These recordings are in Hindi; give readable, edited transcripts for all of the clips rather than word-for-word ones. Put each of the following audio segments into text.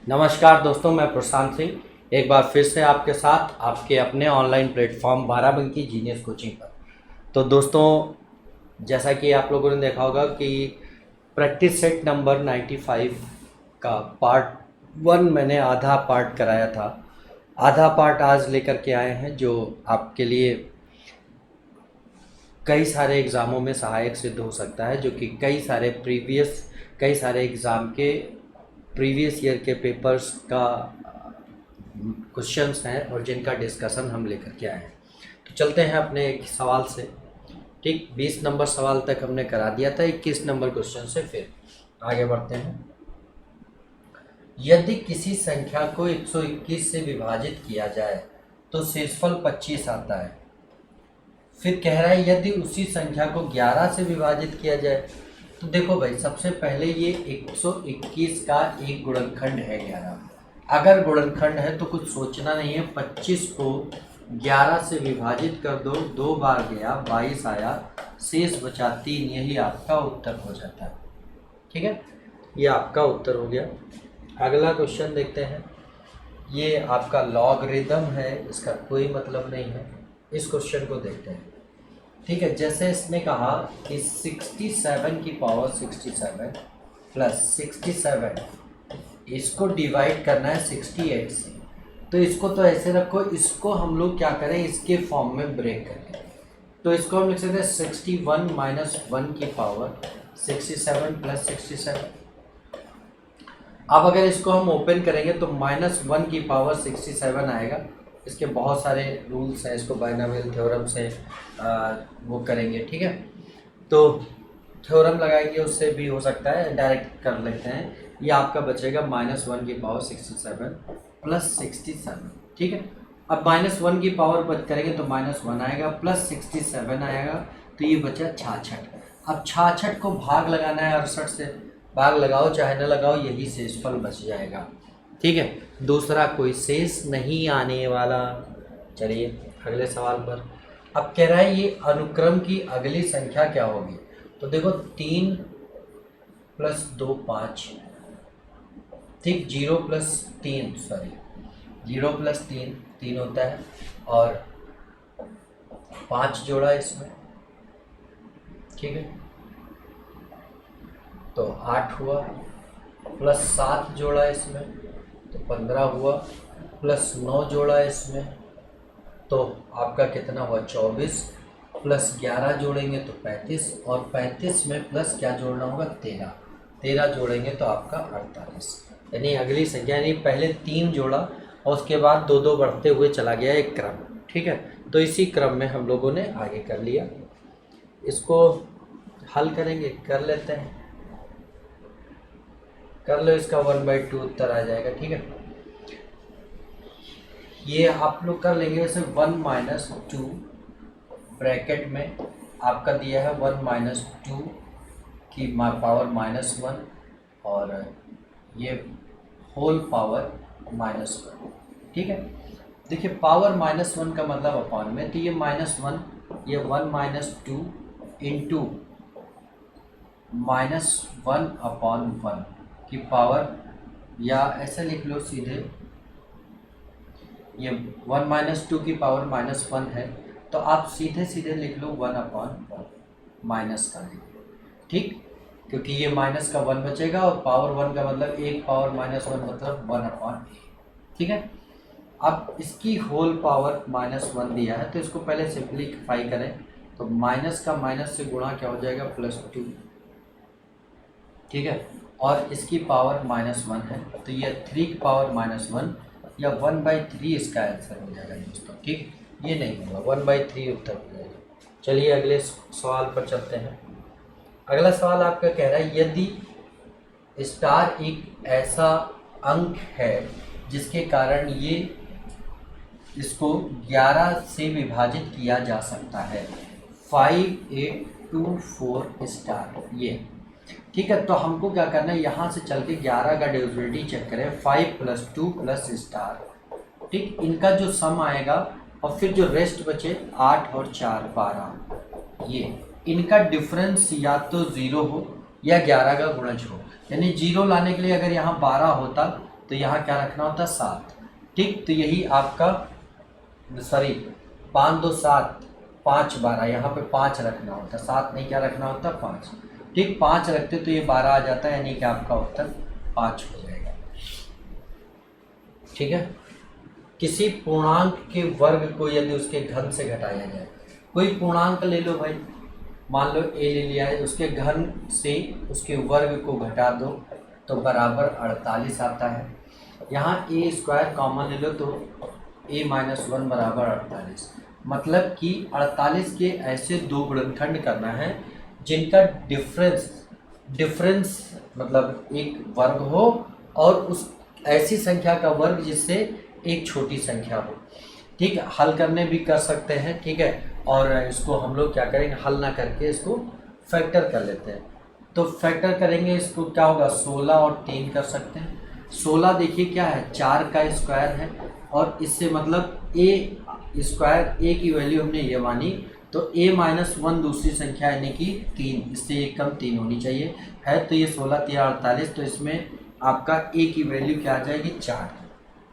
नमस्कार दोस्तों, मैं प्रशांत सिंह एक बार फिर से आपके साथ आपके अपने online platform Barabanki genius coaching पर। तो दोस्तों, जैसा कि आप लोगों ने देखा होगा कि प्रैक्टिस सेट नंबर 95 का पार्ट 1 मैंने आधा पार्ट कराया था। आधा पार्ट आज लेकर के आए हैं जो आपके लिए कई सारे एग्ज़ामों में सहायक सिद्ध हो सकता है, जो कि कई सारे एग्ज़ाम के प्रीवियस ईयर के पेपर्स का क्वेश्चंस हैं और जिनका डिस्कशन हम लेकर के आए हैं। तो चलते हैं अपने एक सवाल से। ठीक, 20 नंबर सवाल तक हमने करा दिया था। 21 नंबर क्वेश्चन से फिर आगे बढ़ते हैं। यदि किसी संख्या को 121 से विभाजित किया जाए तो शेषफल 25 आता है। फिर कह रहा है यदि उसी संख्या को 11 से विभाजित किया जाए तो देखो भाई, सबसे पहले ये 121 का एक गुणनखंड है 11। अगर गुणनखंड है तो कुछ सोचना नहीं है, 25 को 11 से विभाजित कर दो, 2 बार गया 22 आया, शेष बचा 3, यही आपका उत्तर हो जाता है। ठीक है, ये आपका उत्तर हो गया। अगला क्वेश्चन देखते हैं। ये आपका लॉगरिदम है, इसका कोई मतलब नहीं है। इस क्वेश्चन को देखते हैं। ठीक है, जैसे इसने कहा कि 67 की पावर 67 प्लस 67, इसको डिवाइड करना है 68 से। तो इसको तो ऐसे रखो, इसको हम लोग क्या करें, इसके फॉर्म में ब्रेक करें। तो इसको हम लिख सकते हैं 61 माइनस 1 की पावर 67 प्लस 67। अब अगर इसको हम ओपन करेंगे तो -1 की पावर 67 आएगा। इसके बहुत सारे रूल्स हैं, इसको बाइनोमियल थ्योरम से वो करेंगे। ठीक है, तो थ्योरम लगाएंगे, उससे भी हो सकता है, डायरेक्ट कर लेते हैं। ये आपका बचेगा -1 की पावर 67 प्लस 67। ठीक है, अब -1 की पावर बच करेंगे तो -1 आएगा, प्लस 67 आएगा, तो ये बचा 66। अब 66 को भाग लगाना है 68 से। भाग लगाओ चाहे न लगाओ, यही शेषफल बच जाएगा। ठीक है, दूसरा कोई शेष नहीं आने वाला। चलिए अगले सवाल पर। अब कह रहा है ये अनुक्रम की अगली संख्या क्या होगी। तो देखो 3 प्लस 2 5। ठीक, 0 प्लस 3 3 होता है और 5 जोड़ा इसमें। ठीक है, तो 8 हुआ, प्लस 7 जोड़ा इसमें तो 15 हुआ, प्लस 9 जोड़ा इसमें तो आपका कितना हुआ 24, प्लस 11 जोड़ेंगे तो 35, और 35 में प्लस क्या जोड़ना होगा 13 जोड़ेंगे तो आपका 48। यानी अगली संख्या, यानी पहले 3 जोड़ा और उसके बाद 2 बढ़ते हुए चला गया एक क्रम। ठीक है, तो इसी क्रम में हम लोगों ने आगे कर लिया। इसको हल करेंगे, कर लेते हैं, कर लो। इसका 1/2 उत्तर आ जाएगा। ठीक है, ये आप लोग कर लेंगे। वैसे 1 - 2 ब्रैकेट में आपका दिया है 1 - 2 की पावर -1 और ये होल पावर -1। ठीक है, देखिए पावर -1 का मतलब अपॉन में, तो ये -1, ये 1 - 2 इंटू -1/1 की पावर, या ऐसे लिख लो सीधे, ये 1 - 2 की पावर -1 है, तो आप सीधे सीधे लिख लो 1/1 माइनस कर लीजिए। ठीक, क्योंकि ये माइनस का 1 बचेगा और पावर 1 का मतलब 1 पावर -1 मतलब 1/1। ठीक है, अब इसकी होल पावर -1 दिया है, तो इसको पहले सिंप्लीफाई करें तो माइनस का माइनस से गुणा क्या हो जाएगा +2। ठीक है, और इसकी पावर -1 है, तो ये 3 की पावर -1 या 1/3 इसका आंसर हो जाएगा दोस्तों। ठीक, ये नहीं होगा, 1/3 उत्तर हो जाएगा। चलिए अगले सवाल पर चलते हैं। अगला सवाल आपका कह रहा है यदि स्टार एक ऐसा अंक है जिसके कारण ये इसको 11 से विभाजित किया जा सकता है, 5824 स्टार ये। ठीक है, तो हमको क्या करना है, यहाँ से चल के 11 का डिविजिबिलिटी चेक करें। 5 + 2 + स्टार। ठीक, इनका जो सम आएगा और फिर जो रेस्ट बचे 8 और 4 12, ये इनका डिफरेंस या तो 0 हो या 11 का गुणज हो। यानी 0 लाने के लिए अगर यहाँ 12 होता तो यहाँ क्या रखना होता है 7। ठीक, तो यही आपका सॉरी 5 2 7 5 12, यहाँ पे 5 रखना होता है, 7 नहीं, क्या रखना होता है 5। ठीक, 5 रखते तो ये 12 आ जाता है, यानी कि आपका उत्तर 5 हो जाएगा। ठीक है, किसी पूर्णांक के वर्ग को यदि उसके घन से घटाया जाए, कोई पूर्णांक ले लो भाई, मान लो ए ले लिया है, उसके घन से उसके वर्ग को घटा दो तो बराबर 48 आता है। यहाँ ए स्क्वायर कॉमन ले लो तो a - 1 बराबर 48, मतलब कि 48 के ऐसे दो गुणनखंड करना है जिनका डिफरेंस मतलब एक वर्ग हो और उस ऐसी संख्या का वर्ग जिससे एक छोटी संख्या हो। ठीक है, हल करने भी कर सकते हैं। ठीक है, और इसको हम लोग क्या करेंगे, हल ना करके इसको फैक्टर कर लेते हैं। तो फैक्टर करेंगे, इसको क्या होगा 16 और 3 कर सकते हैं। 16 देखिए क्या है, 4 का स्क्वायर है, और इससे मतलब ए स्क्वायर, ए की वैल्यू हमने ये मानी, तो a - 1 दूसरी संख्या यानी कि 3, इससे एक कम 3 होनी चाहिए है, तो ये 16 3 48, तो इसमें आपका a की वैल्यू क्या आ जाएगी 4।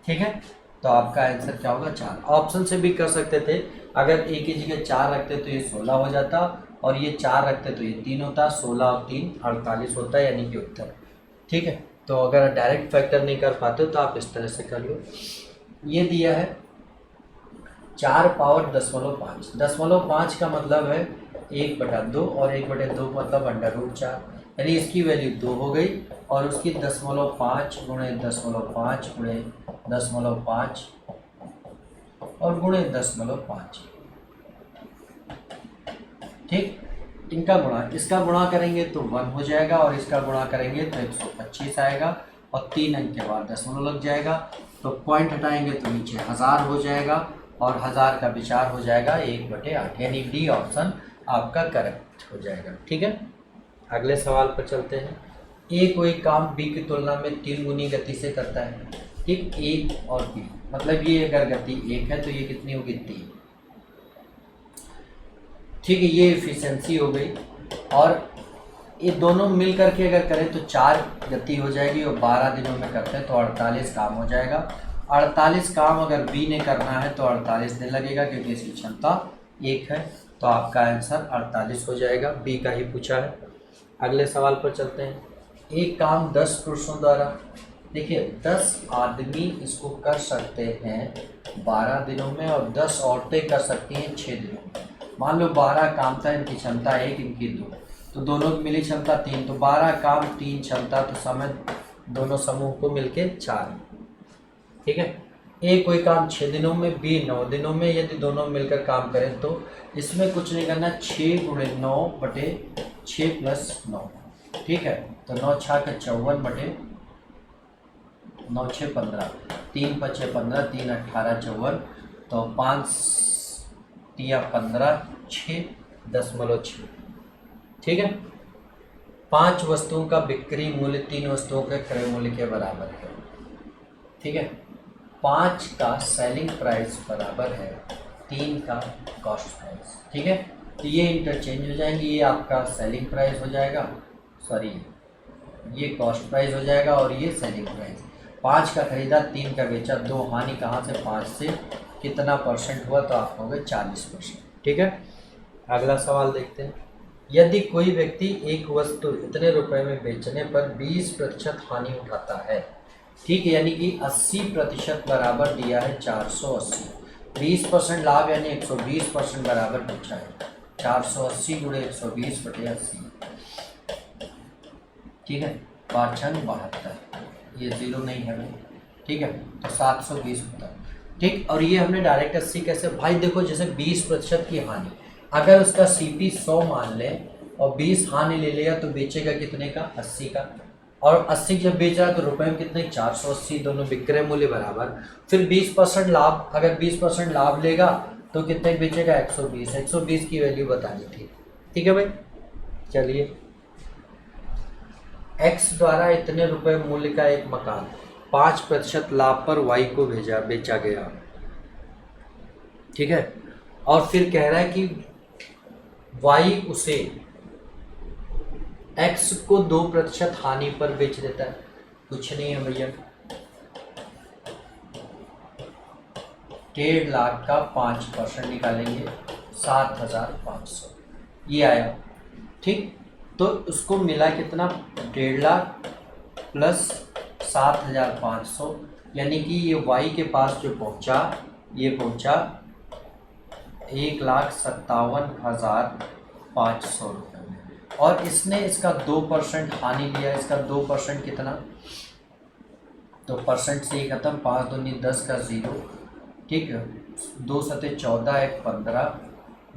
ठीक है, तो आपका आंसर क्या होगा 4। ऑप्शन से भी कर सकते थे, अगर a की जगह 4 रखते तो ये 16 हो जाता, और ये 4 रखते तो ये 3 होता, 16 और 3 48 होता है, यानी कि उत्तर। ठीक है, तो अगर डायरेक्ट फैक्टर नहीं कर पाते हो तो आप इस तरह से कर लो। ये दिया है 4 पावर 10.5, 10.5 का मतलब है 1/2, और 1/2 मतलब √4, यानी इसकी वैल्यू 2 हो गई, और उसकी 10.5 गुणे 10.5 गुणे 10.5 और गुणे 10.5। ठीक, इनका गुणा, इसका गुणा करेंगे तो 1 हो जाएगा, और इसका गुणा करेंगे तो 125 आएगा, और 3 अंक के बाद दशमलव लग जाएगा, तो पॉइंट हटाएंगे तो नीचे 1000 हो जाएगा, और 1000 का विचार हो जाएगा 1/8, यानी डी ऑप्शन आपका करेक्ट हो जाएगा। ठीक है, अगले सवाल पर चलते हैं। ए कोई काम बी की तुलना में 3 गुनी गति से करता है। ठीक, ए और बी, मतलब ये अगर गति 1 है तो ये कितनी होगी 3। ठीक है, ये एफिशिएंसी हो गई, और ये दोनों मिल करके अगर करें तो 4 गति हो जाएगी, और 12 दिनों में करते हैं तो 48 काम हो जाएगा। 48 काम अगर बी ने करना है तो 48 दिन लगेगा, क्योंकि इसकी क्षमता 1 है, तो आपका आंसर 48 हो जाएगा, बी का ही पूछा है। अगले सवाल पर चलते हैं। एक काम 10 पुरुषों द्वारा, देखिए 10 आदमी इसको कर सकते हैं 12 दिनों में, और 10 औरतें कर सकती हैं 6 दिनों में। मान लो 12 काम था, इनकी क्षमता 1, इनकी 2, तो दोनों की मिली क्षमता 3, तो 12 काम 3 क्षमता, तो समय दोनों समूह को मिलके 4। ठीक है, ए कोई काम 6 दिनों में, बी 9 दिनों में, यदि दोनों मिलकर काम करें तो इसमें कुछ नहीं करना, 6 गुणे 9/6 + 9। ठीक है, तो 9 6 का 54 बटे 9 6 15, 3 5 6 15, 3 18 54, तो 5 3 15 6.6। ठीक है, 5 वस्तुओं का बिक्री मूल्य 3 वस्तुओं के क्रय मूल्य के बराबर है। ठीक है, 5 का सेलिंग प्राइस बराबर है 3 का कॉस्ट प्राइस। ठीक है, तो ये इंटरचेंज हो जाएंगे, ये आपका सेलिंग प्राइस हो जाएगा, सॉरी ये कॉस्ट प्राइस हो जाएगा, और ये सेलिंग प्राइस। 5 का खरीदा, 3 का बेचा, 2 हानि कहाँ से, 5 से कितना परसेंट हुआ, तो आप होंगे 40%। ठीक है, अगला सवाल देखते हैं। यदि कोई व्यक्ति एक वस्तु इतने रुपए में बेचने पर 20% हानि उठाता है, ठीक है, यानी कि 80% बराबर दिया है 480, 20% लाभ यानी 120% बराबर पूछा है, 480 गुणे 120/80। ठीक है, 5 6 72, ये 0 नहीं है भाई। ठीक है, तो 720 होता है। ठीक, और ये हमने डायरेक्ट 80 कैसे, भाई देखो जैसे 20% की हानि, अगर उसका CP 100 मान ले और 20 हानि ले लिया तो बेचेगा कितने का, 80 का, और 80 जब बेच रहा है तो रुपए में कितने, 480, दोनों विक्रय मूल्य बराबर। फिर 20% लाभ, अगर 20% लाभ लेगा तो कितने बेचेगा, 120, 120 की वैल्यू बतानी थी। ठीक है भाई, चलिए, X द्वारा इतने रुपए मूल्य का एक मकान 5% लाभ पर Y को बेचा गया। ठीक है, और फिर कह रहा है कि Y उसे X को 2% हानि पर बेच देता है। कुछ नहीं है भैया, 1.5 लाख का 5% निकालेंगे 7,500, ये आया। ठीक, तो उसको मिला कितना, 1.5 लाख प्लस 7,500, यानी कि ये वाई के पास जो पहुंचा, ये पहुंचा 1,57,500 रुपये में। और इसने इसका 2% हानि लिया, इसका 2% कितना, तो परसेंट से ही खत्म, 5 दूनी 10 का 0, ठीक है, 2 सते 14, 1 15,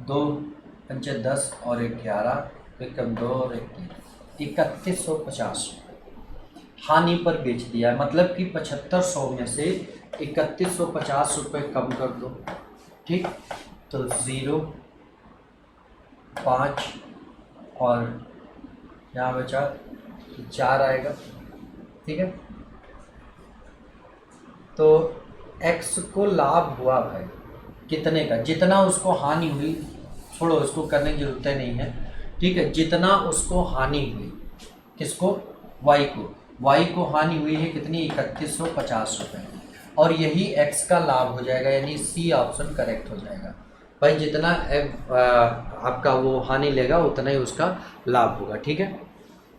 2 पंचे 10 और 1 11, एक कम 2 और 1 3, 3150 हानि पर बेच दिया। मतलब कि 7500 में से 3150 रुपये कम कर दो। ठीक, तो 0, 5 और यहाँ बचा 4 आएगा। ठीक है, तो x को लाभ हुआ भाई कितने का, जितना उसको हानि हुई, छोड़ो इसको करने की जरूरत नहीं है। ठीक है, जितना उसको हानि हुई, किसको, y को हानि हुई है कितनी, 3150 रुपये, और यही x का लाभ हो जाएगा, यानी सी ऑप्शन करेक्ट हो जाएगा। भाई जितना आपका वो हानि लेगा उतना ही उसका लाभ होगा। ठीक है,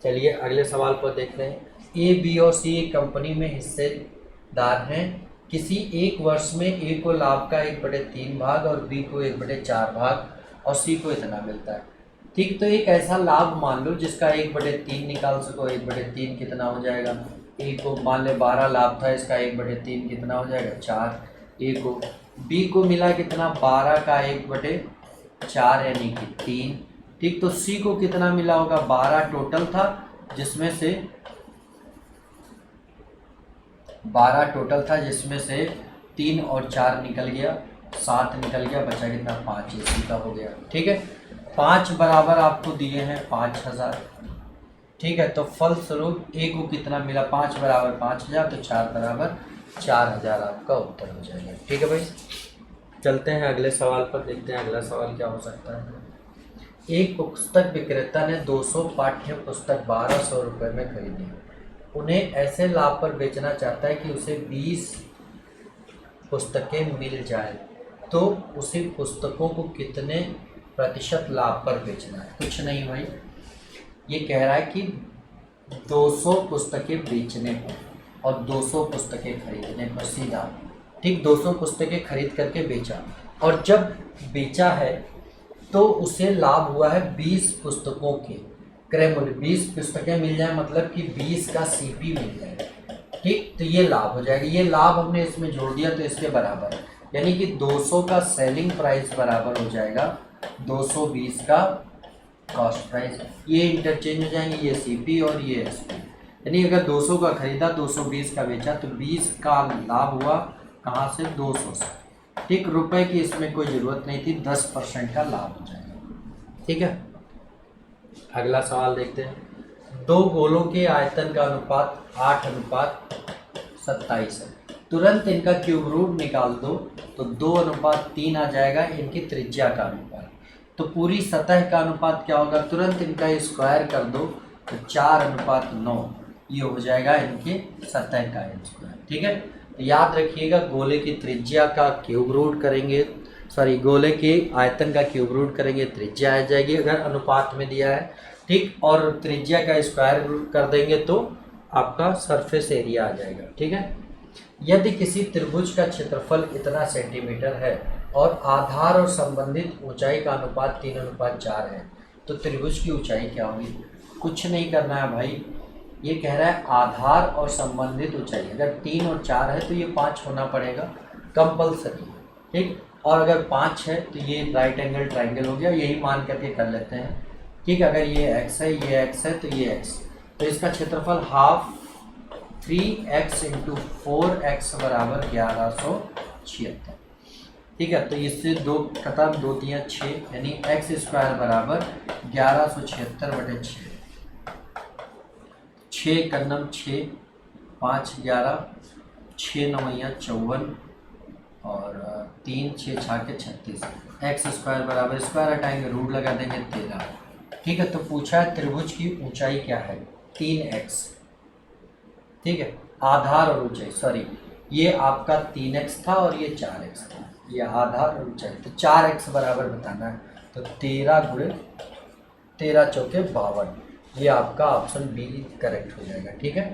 चलिए अगले सवाल पर देखते हैं। ए, बी और सी एक कंपनी में हिस्सेदार हैं। किसी एक वर्ष में ए को लाभ का 1/3 भाग और बी को 1/4 भाग और सी को इतना मिलता है। ठीक, तो एक ऐसा लाभ मान लो जिसका 1/3 निकाल सको। 1/3 कितना हो जाएगा, ए को मान ले 12 लाभ था, इसका 1/3 कितना हो जाएगा, 4। ए को, बी को मिला कितना, 12 का 1/4 यानी कि 3। ठीक, तो सी को कितना मिला होगा, 12 टोटल था, जिसमें से 3 और 4 निकल गया, 7 निकल गया, बचा कितना, 5, इसी का हो गया। ठीक है, 5 बराबर आपको दिए हैं 5000। ठीक है, तो फलस्वरूप ए को कितना मिला, 5 बराबर 5000, तो 4 बराबर 4000 आपका उत्तर हो जाएगा। ठीक है भाई, चलते हैं अगले सवाल पर, देखते हैं अगला सवाल क्या हो सकता है। एक पुस्तक विक्रेता ने 200 पाठ्य पुस्तक 1200 रुपये में खरीदी। उन्हें ऐसे लाभ पर बेचना चाहता है कि उसे 20 पुस्तकें मिल जाए, तो उसे पुस्तकों को कितने प्रतिशत लाभ पर बेचना है। कुछ नहीं भाई, ये कह रहा है कि 200 पुस्तकें बेचने पर और 200 पुस्तकें खरीदने पर सीधा। ठीक, 200 पुस्तकें खरीद करके बेचा, और जब बेचा है तो उसे लाभ हुआ है 20 पुस्तकों के क्रय मूल्य, 20 पुस्तकें मिल जाए, मतलब कि 20 का सीपी मिल जाए। ठीक, तो ये लाभ हो जाएगा। ये लाभ हमने इसमें जोड़ दिया तो इसके बराबर, यानी कि 200 का सेलिंग प्राइस बराबर हो जाएगा 220 का कॉस्ट प्राइस। ये इंटरचेंज हो जाएंगे, ये सीपी और ये एसपी, यानी अगर 200 का खरीदा 220 का बेचा, तो 20 का लाभ हुआ कहाँ से, 200 से। ठीक, रुपए की इसमें कोई ज़रूरत नहीं थी, 10% का लाभ हो जाएगा। ठीक है, अगला सवाल देखते हैं। 2 गोलों के आयतन का अनुपात 8:27 है। तुरंत इनका क्यूब रूट निकाल दो, तो 2:3 आ जाएगा इनकी त्रिज्या का अनुपात। तो पूरी सतह का अनुपात क्या होगा, तुरंत इनका स्क्वायर कर दो, तो 4:9 ये हो जाएगा इनके सतह का स्क्वायर। ठीक है, तो याद रखिएगा, गोले की त्रिज्या का क्यूब रूट करेंगे, गोले के आयतन का क्यूब रूट करेंगे, त्रिज्या आ जाएगी अगर अनुपात में दिया है। ठीक, और त्रिज्या का स्क्वायर रूट कर देंगे तो आपका सरफेस एरिया आ जाएगा। ठीक है, यदि किसी त्रिभुज का क्षेत्रफल इतना सेंटीमीटर है और आधार और संबंधित ऊंचाई का अनुपात 3:4 है, तो त्रिभुज की ऊंचाई क्या होगी। कुछ नहीं करना है भाई, ये कह रहा है आधार और संबंधित ऊंचाई, अगर 3 और 4 है तो ये 5 होना पड़ेगा कंपल्सरी। ठीक, और अगर 5 है तो ये राइट एंगल ट्राइंगल हो गया, यही मान करके कर लेते हैं। ठीक, अगर ये x है, ये x है, तो ये x, तो इसका क्षेत्रफल हाफ 3x × 4x बराबर 1176। ठीक है, तो इससे 2 खत्म, 2 3 6, यानी x² बराबर 1176/6। 6 कन्नम 6, 5 11, 6 9 54 और 3 6 6 36। x² बराबर, स्क्वायर हटाएंगे रूट लगा देंगे 13। ठीक है, तो पूछा है त्रिभुज की ऊंचाई क्या है, 3x। ठीक है, आधार और ऊंचाई, ये आपका 3x था और ये 4x था। ये आधा और ऊंचाई, तो 4x बराबर बताना है। तो 13 गुणे 13 चौके 52, ये आपका ऑप्शन बी करेक्ट हो जाएगा। ठीक है,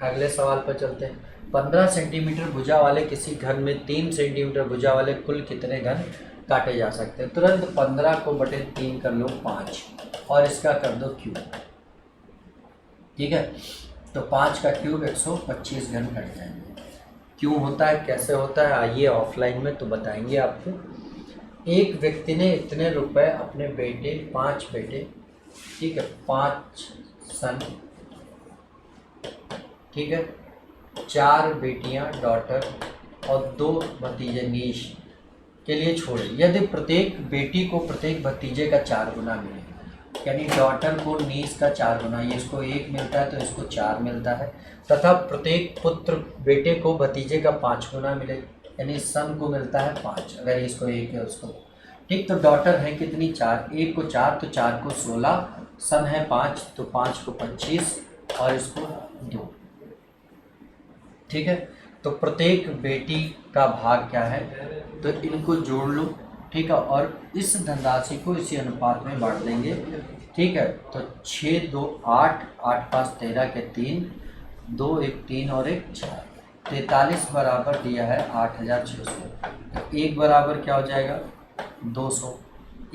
अगले सवाल पर चलते हैं। 15 सेंटीमीटर भुजा वाले किसी घन में 3 सेंटीमीटर भुजा वाले कुल कितने घन काटे जा सकते हैं? तुरंत 15 को बटे 3 कर लो 5 और इसका कर दो क्यूब। ठीक है, तो 5 का क्यूब 125 घन कट जाएंगे। क्यों होता है, कैसे होता है, आइए ऑफलाइन में तो बताएंगे आपको। एक व्यक्ति ने इतने रुपए अपने बेटे, 5 बेटे, ठीक है, 5 सन, ठीक है, 4 बेटियां डॉटर और 2 भतीजे नीश के लिए छोड़े। यदि प्रत्येक बेटी को प्रत्येक भतीजे का 4 गुना मिले, यानी डॉटर को नीस का 4 गुना, ये इसको 1 मिलता है तो इसको 4 मिलता है, तथा प्रत्येक पुत्र बेटे को भतीजे का 5 गुना मिले, यानी सन को मिलता है 5, अगर इसको 1 है उसको। ठीक, तो डॉटर है कितनी 4, 1 को 4 तो 4 को 16, सन है 5 तो 5 को 25 और इसको 2। ठीक है, तो प्रत्येक बेटी का भाग क्या है, तो इनको जोड़ लो। ठीक है, और इस धनराशि को इसी अनुपात में बांट देंगे। ठीक है, तो 6 2 8, 8 5 13 के 3, 2 1 3 और 1 4, 43 बराबर दिया है 8600। तो 1 बराबर क्या हो जाएगा 200,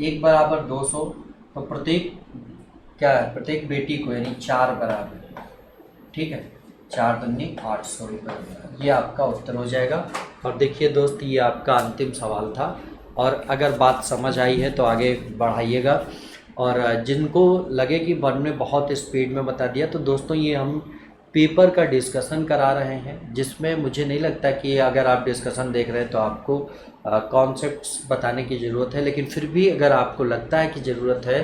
1 बराबर 200, तो प्रत्येक क्या है, प्रत्येक बेटी को यानी 4 बराबर, ठीक है, 4 दूनी 800 रुपये, ये आपका उत्तर हो जाएगा। और देखिए दोस्त, ये आपका अंतिम सवाल था, और अगर बात समझ आई है तो आगे बढ़ाइएगा, और जिनको लगे कि वन में बहुत स्पीड में बता दिया, तो दोस्तों ये हम पेपर का डिस्कशन करा रहे हैं, जिसमें मुझे नहीं लगता कि अगर आप डिस्कशन देख रहे हैं तो आपको कॉन्सेप्ट्स बताने की ज़रूरत है, लेकिन फिर भी अगर आपको लगता है कि ज़रूरत है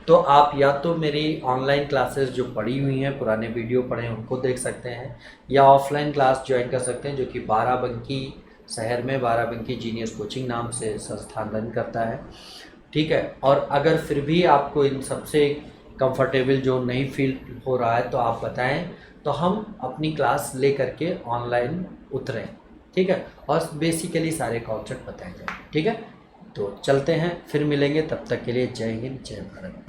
तो आप या तो मेरी ऑनलाइन क्लासेस जो पड़ी हुई हैं, पुराने वीडियो पढ़े हैं उनको देख सकते हैं, या ऑफलाइन क्लास ज्वाइन कर सकते हैं, जो कि बाराबंकी शहर में बाराबंकी जीनियस कोचिंग नाम से संस्थान रन करता है। ठीक है, और अगर फिर भी आपको इन सबसे कंफर्टेबल जो नहीं फील हो रहा है तो आप बताएं, तो हम अपनी क्लास ले करके ऑनलाइन उतरें। ठीक है, और बेसिकली सारे कॉन्सेप्ट बताए जाए। ठीक है, तो चलते हैं, फिर मिलेंगे, तब तक के लिए जय हिंद जय भारत।